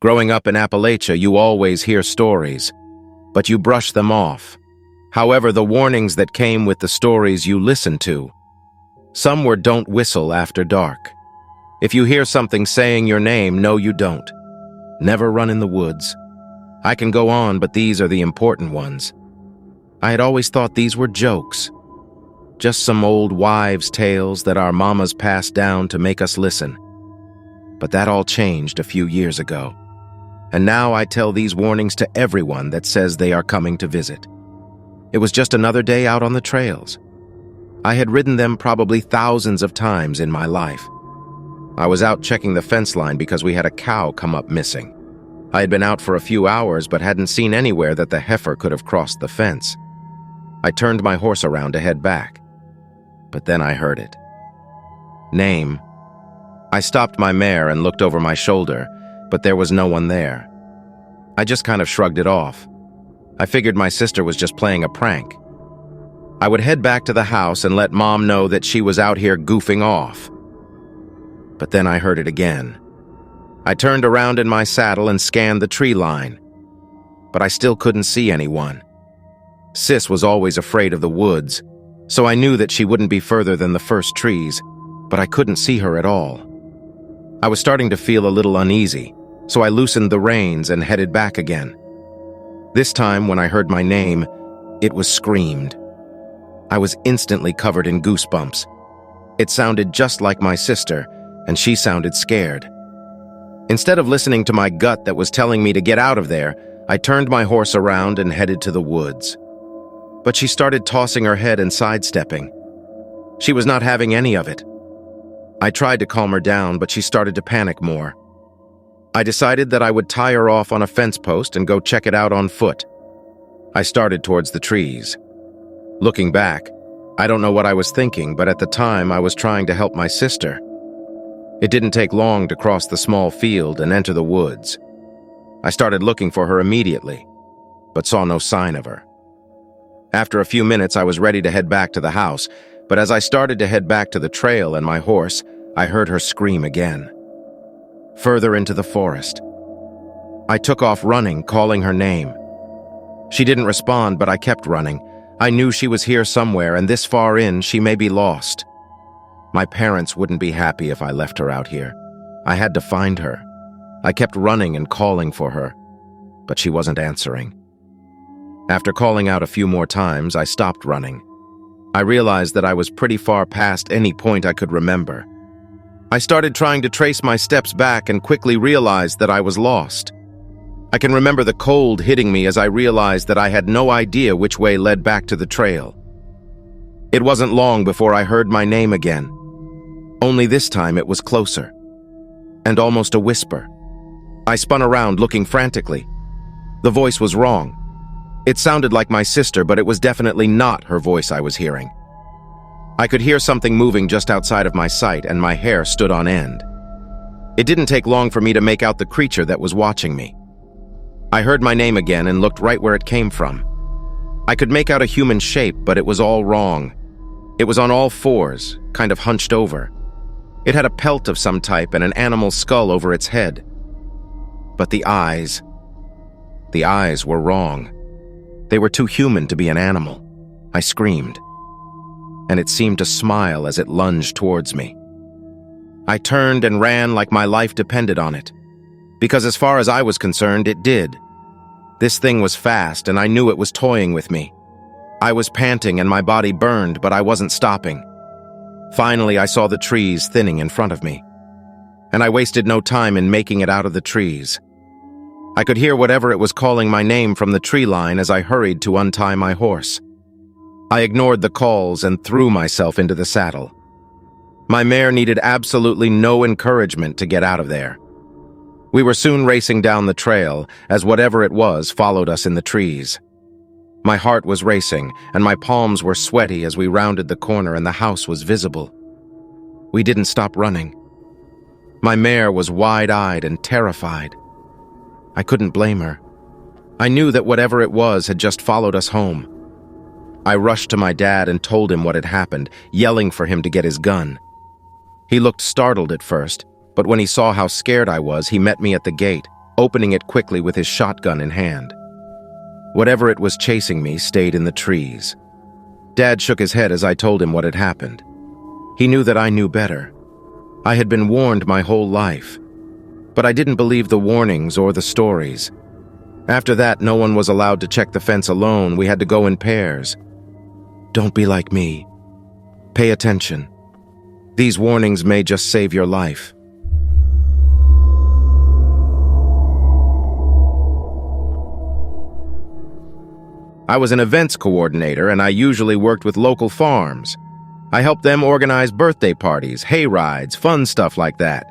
Growing up in Appalachia, you always hear stories, but you brush them off. However, the warnings that came with the stories you listen to, some were don't whistle after dark. If you hear something saying your name, no you don't. Never run in the woods. I can go on, but these are the important ones. I had always thought these were jokes. Just some old wives' tales that our mamas passed down to make us listen. But that all changed a few years ago. And now I tell these warnings to everyone that says they are coming to visit. It was just another day out on the trails. I had ridden them probably thousands of times in my life. I was out checking the fence line because we had a cow come up missing. I had been out for a few hours but hadn't seen anywhere that the heifer could have crossed the fence. I turned my horse around to head back. But then I heard it. Name. I stopped my mare and looked over my shoulder, but there was no one there. I just kind of shrugged it off. I figured my sister was just playing a prank. I would head back to the house and let Mom know that she was out here goofing off. But then I heard it again. I turned around in my saddle and scanned the tree line, but I still couldn't see anyone. Sis was always afraid of the woods, so I knew that she wouldn't be further than the first trees, but I couldn't see her at all. I was starting to feel a little uneasy, so I loosened the reins and headed back again. This time, when I heard my name, it was screamed. I was instantly covered in goosebumps. It sounded just like my sister, and she sounded scared. Instead of listening to my gut that was telling me to get out of there, I turned my horse around and headed to the woods. But she started tossing her head and sidestepping. She was not having any of it. I tried to calm her down, but she started to panic more. I decided that I would tie her off on a fence post and go check it out on foot. I started towards the trees. Looking back, I don't know what I was thinking, but at the time I was trying to help my sister. It didn't take long to cross the small field and enter the woods. I started looking for her immediately, but saw no sign of her. After a few minutes, I was ready to head back to the house, but as I started to head back to the trail and my horse, I heard her scream again. Further into the forest. I took off running, calling her name. She didn't respond, but I kept running. I knew she was here somewhere, and this far in, she may be lost. My parents wouldn't be happy if I left her out here. I had to find her. I kept running and calling for her, but she wasn't answering. After calling out a few more times, I stopped running. I realized that I was pretty far past any point I could remember. I started trying to trace my steps back and quickly realized that I was lost. I can remember the cold hitting me as I realized that I had no idea which way led back to the trail. It wasn't long before I heard my name again. Only this time it was closer, and almost a whisper. I spun around looking frantically. The voice was wrong. It sounded like my sister, but it was definitely not her voice I was hearing. I could hear something moving just outside of my sight, and my hair stood on end. It didn't take long for me to make out the creature that was watching me. I heard my name again and looked right where it came from. I could make out a human shape, but it was all wrong. It was on all fours, kind of hunched over. It had a pelt of some type and an animal skull over its head. But the eyes were wrong. They were too human to be an animal. I screamed, and it seemed to smile as it lunged towards me. I turned and ran like my life depended on it, because as far as I was concerned, it did. This thing was fast, and I knew it was toying with me. I was panting and my body burned, but I wasn't stopping. Finally, I saw the trees thinning in front of me, and I wasted no time in making it out of the trees. I could hear whatever it was calling my name from the tree line as I hurried to untie my horse. I ignored the calls and threw myself into the saddle. My mare needed absolutely no encouragement to get out of there. We were soon racing down the trail, as whatever it was followed us in the trees. My heart was racing, and my palms were sweaty as we rounded the corner and the house was visible. We didn't stop running. My mare was wide-eyed and terrified. I couldn't blame her. I knew that whatever it was had just followed us home. I rushed to my dad and told him what had happened, yelling for him to get his gun. He looked startled at first, but when he saw how scared I was, he met me at the gate, opening it quickly with his shotgun in hand. Whatever it was chasing me stayed in the trees. Dad shook his head as I told him what had happened. He knew that I knew better. I had been warned my whole life, but I didn't believe the warnings or the stories. After that, no one was allowed to check the fence alone. We had to go in pairs. Don't be like me. Pay attention. These warnings may just save your life. I was an events coordinator, and I usually worked with local farms. I helped them organize birthday parties, hay rides, fun stuff like that.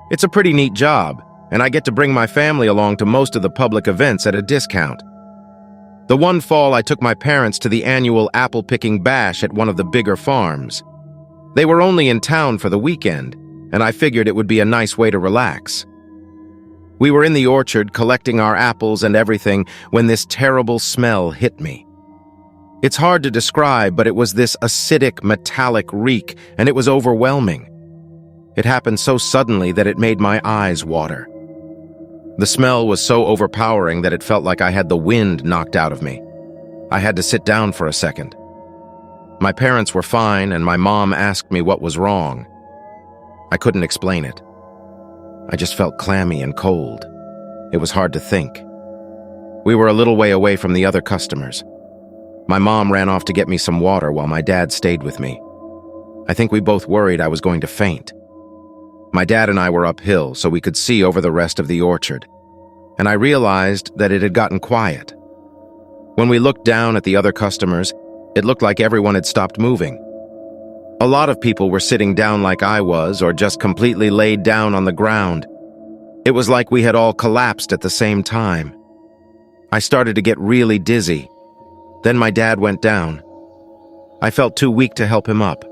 It's a pretty neat job, and I get to bring my family along to most of the public events at a discount. The one fall, I took my parents to the annual apple-picking bash at one of the bigger farms. They were only in town for the weekend, and I figured it would be a nice way to relax. We were in the orchard collecting our apples and everything when this terrible smell hit me. It's hard to describe, but it was this acidic, metallic reek, and it was overwhelming. It happened so suddenly that it made my eyes water. The smell was so overpowering that it felt like I had the wind knocked out of me. I had to sit down for a second. My parents were fine, and my mom asked me what was wrong. I couldn't explain it. I just felt clammy and cold. It was hard to think. We were a little way away from the other customers. My mom ran off to get me some water while my dad stayed with me. I think we both worried I was going to faint. My dad and I were uphill, so we could see over the rest of the orchard, and I realized that it had gotten quiet. When we looked down at the other customers, it looked like everyone had stopped moving. A lot of people were sitting down like I was, or just completely laid down on the ground. It was like we had all collapsed at the same time. I started to get really dizzy. Then my dad went down. I felt too weak to help him up.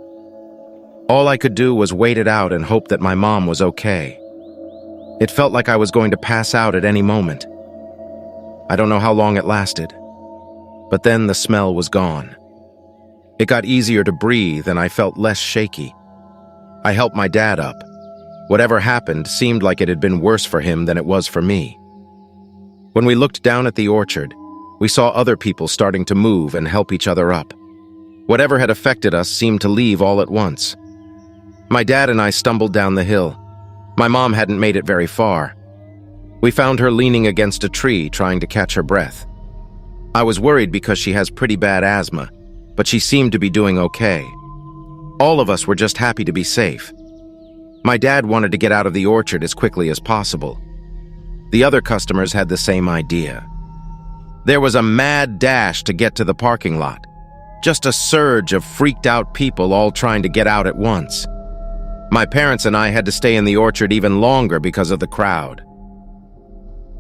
All I could do was wait it out and hope that my mom was okay. It felt like I was going to pass out at any moment. I don't know how long it lasted, but then the smell was gone. It got easier to breathe and I felt less shaky. I helped my dad up. Whatever happened seemed like it had been worse for him than it was for me. When we looked down at the orchard, we saw other people starting to move and help each other up. Whatever had affected us seemed to leave all at once. My dad and I stumbled down the hill. My mom hadn't made it very far. We found her leaning against a tree, trying to catch her breath. I was worried because she has pretty bad asthma, but she seemed to be doing okay. All of us were just happy to be safe. My dad wanted to get out of the orchard as quickly as possible. The other customers had the same idea. There was a mad dash to get to the parking lot. Just a surge of freaked-out people all trying to get out at once. My parents and I had to stay in the orchard even longer because of the crowd.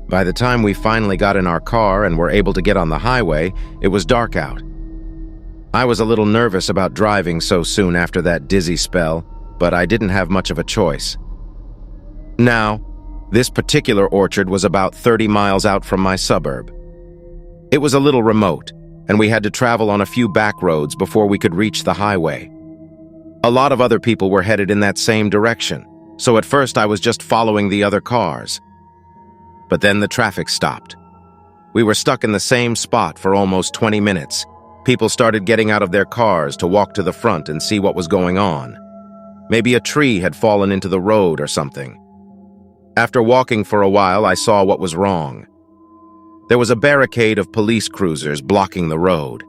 By the time we finally got in our car and were able to get on the highway, it was dark out. I was a little nervous about driving so soon after that dizzy spell, but I didn't have much of a choice. Now, this particular orchard was about 30 miles out from my suburb. It was a little remote, and we had to travel on a few back roads before we could reach the highway. A lot of other people were headed in that same direction, so at first I was just following the other cars. But then the traffic stopped. We were stuck in the same spot for almost 20 minutes. People started getting out of their cars to walk to the front and see what was going on. Maybe a tree had fallen into the road or something. After walking for a while, I saw what was wrong. There was a barricade of police cruisers blocking the road.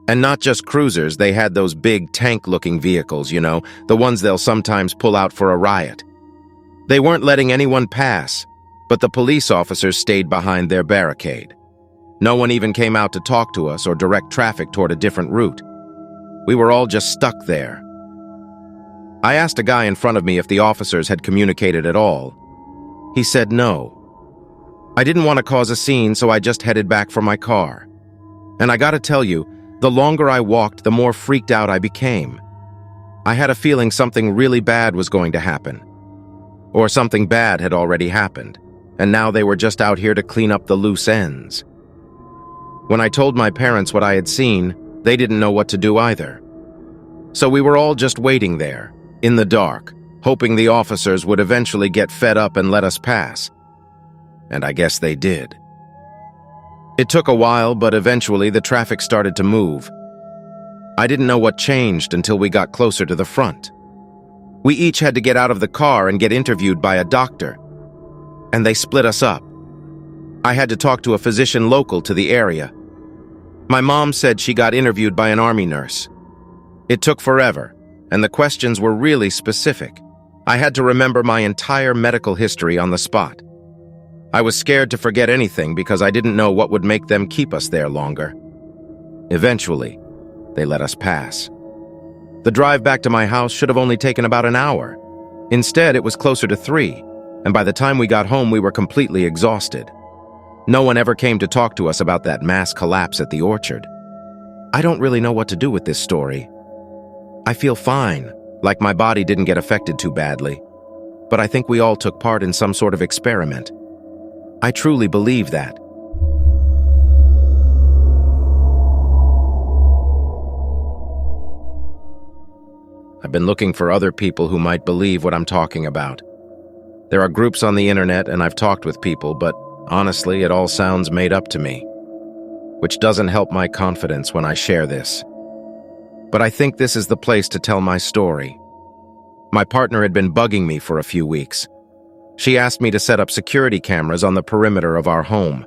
And not just cruisers, they had those big tank-looking vehicles, you know, the ones they'll sometimes pull out for a riot. They weren't letting anyone pass, but the police officers stayed behind their barricade. No one even came out to talk to us or direct traffic toward a different route. We were all just stuck there. I asked a guy in front of me if the officers had communicated at all. He said no. I didn't want to cause a scene, so I just headed back for my car. And I gotta tell you, the longer I walked, the more freaked out I became. I had a feeling something really bad was going to happen. Or something bad had already happened, and now they were just out here to clean up the loose ends. When I told my parents what I had seen, they didn't know what to do either. So we were all just waiting there, in the dark, hoping the officers would eventually get fed up and let us pass. and I guess they did. It took a while, but eventually the traffic started to move. I didn't know what changed until we got closer to the front. We each had to get out of the car and get interviewed by a doctor, and they split us up. I had to talk to a physician local to the area. My mom said she got interviewed by an army nurse. It took forever, and the questions were really specific. I had to remember my entire medical history on the spot. I was scared to forget anything because I didn't know what would make them keep us there longer. Eventually, they let us pass. The drive back to my house should have only taken about an hour. Instead, it was closer to 3, and by the time we got home, we were completely exhausted. No one ever came to talk to us about that mass collapse at the orchard. I don't really know what to do with this story. I feel fine, like my body didn't get affected too badly, but I think we all took part in some sort of experiment. I truly believe that. I've been looking for other people who might believe what I'm talking about. There are groups on the internet and I've talked with people, but honestly, it all sounds made up to me, which doesn't help my confidence when I share this. But I think this is the place to tell my story. My partner had been bugging me for a few weeks. She asked me to set up security cameras on the perimeter of our home.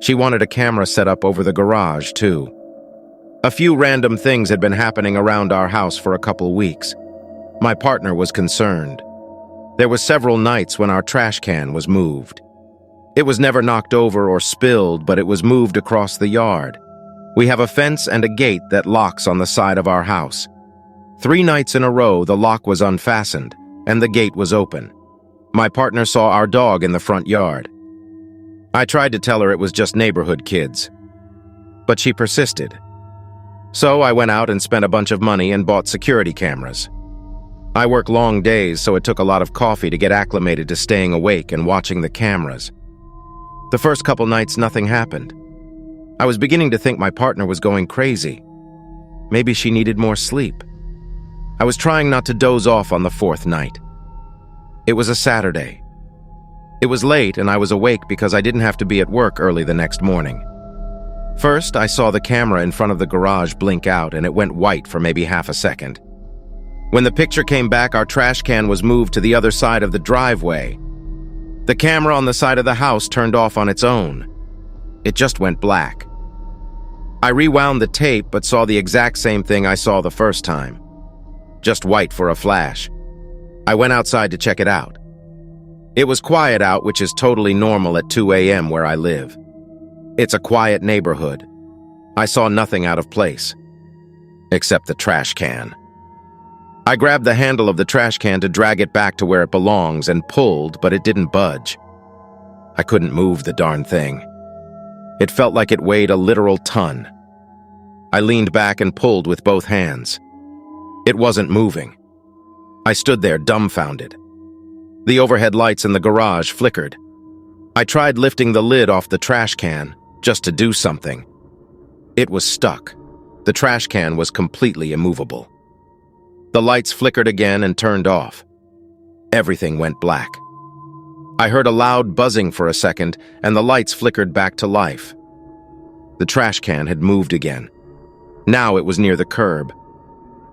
She wanted a camera set up over the garage, too. A few random things had been happening around our house for a couple weeks. My partner was concerned. There were several nights when our trash can was moved. It was never knocked over or spilled, but it was moved across the yard. We have a fence and a gate that locks on the side of our house. 3 nights in a row, the lock was unfastened, and the gate was open. My partner saw our dog in the front yard. I tried to tell her it was just neighborhood kids, but she persisted. So I went out and spent a bunch of money and bought security cameras. I work long days, so it took a lot of coffee to get acclimated to staying awake and watching the cameras. The first couple nights, nothing happened. I was beginning to think my partner was going crazy. Maybe she needed more sleep. I was trying not to doze off on the 4th night. It was a Saturday. It was late and I was awake because I didn't have to be at work early the next morning. First, I saw the camera in front of the garage blink out and it went white for maybe half a second. When the picture came back, our trash can was moved to the other side of the driveway. The camera on the side of the house turned off on its own. It just went black. I rewound the tape but saw the exact same thing I saw the first time. Just white for a flash. I went outside to check it out. It was quiet out, which is totally normal at 2 a.m. where I live. It's a quiet neighborhood. I saw nothing out of place, except the trash can. I grabbed the handle of the trash can to drag it back to where it belongs and pulled, but it didn't budge. I couldn't move the darn thing. It felt like it weighed a literal ton. I leaned back and pulled with both hands. It wasn't moving. I stood there dumbfounded. The overhead lights in the garage flickered. I tried lifting the lid off the trash can, just to do something. It was stuck. The trash can was completely immovable. The lights flickered again and turned off. Everything went black. I heard a loud buzzing for a second, and the lights flickered back to life. The trash can had moved again. Now it was near the curb.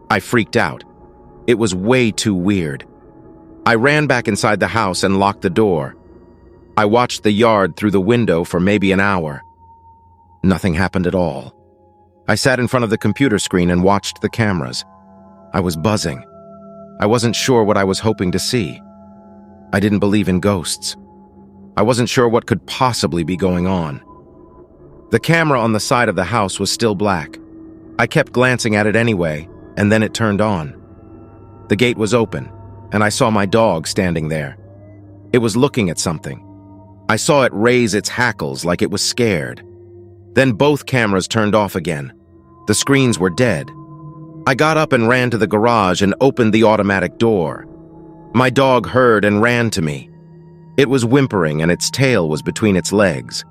I freaked out. It was way too weird. I ran back inside the house and locked the door. I watched the yard through the window for maybe an hour. Nothing happened at all. I sat in front of the computer screen and watched the cameras. I was buzzing. I wasn't sure what I was hoping to see. I didn't believe in ghosts. I wasn't sure what could possibly be going on. The camera on the side of the house was still black. I kept glancing at it anyway, and then it turned on. The gate was open, and I saw my dog standing there. It was looking at something. I saw it raise its hackles like it was scared. Then both cameras turned off again. The screens were dead. I got up and ran to the garage and opened the automatic door. My dog heard and ran to me. It was whimpering and its tail was between its legs.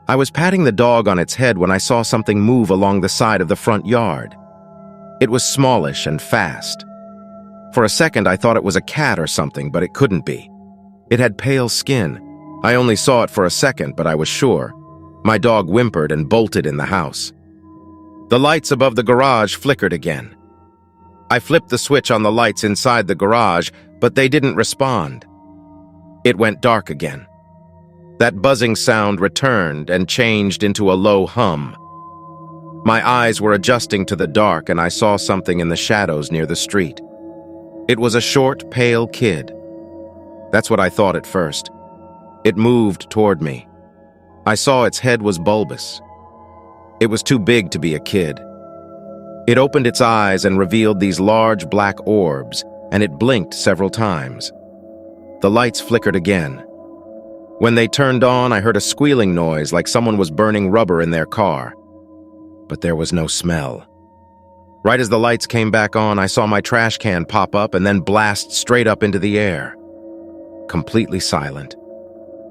I was patting the dog on its head when I saw something move along the side of the front yard. It was smallish and fast. For a second, I thought it was a cat or something, but it couldn't be. It had pale skin, I only saw it for a second, but I was sure. My dog whimpered and bolted in the house. The lights above the garage flickered again. I flipped the switch on the lights inside the garage, but they didn't respond. It went dark again. That buzzing sound returned and changed into a low hum. My eyes were adjusting to the dark, and I saw something in the shadows near the street. It was a short, pale kid. That's what I thought at first. It moved toward me. I saw its head was bulbous. It was too big to be a kid. It opened its eyes and revealed these large black orbs, and it blinked several times. The lights flickered again. When they turned on, I heard a squealing noise like someone was burning rubber in their car. But there was no smell. Right as the lights came back on, I saw my trash can pop up and then blast straight up into the air. Completely silent.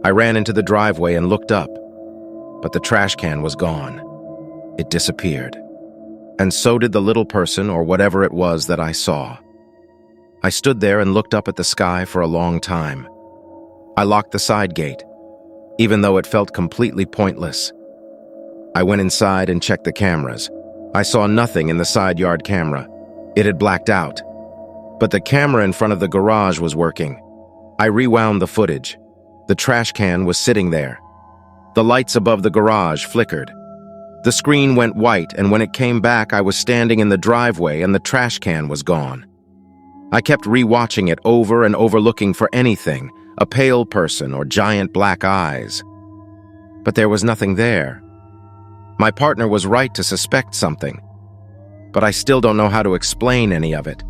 I ran into the driveway and looked up, but the trash can was gone. It disappeared. And so did the little person or whatever it was that I saw. I stood there and looked up at the sky for a long time. I locked the side gate, even though it felt completely pointless. I went inside and checked the cameras. I saw nothing in the side yard camera. It had blacked out. But the camera in front of the garage was working. I rewound the footage. The trash can was sitting there. The lights above the garage flickered. The screen went white, and when it came back, I was standing in the driveway and the trash can was gone. I kept rewatching it over and over, looking for anything, a pale person or giant black eyes. But there was nothing there. My partner was right to suspect something, but I still don't know how to explain any of it.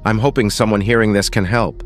I'm hoping someone hearing this can help.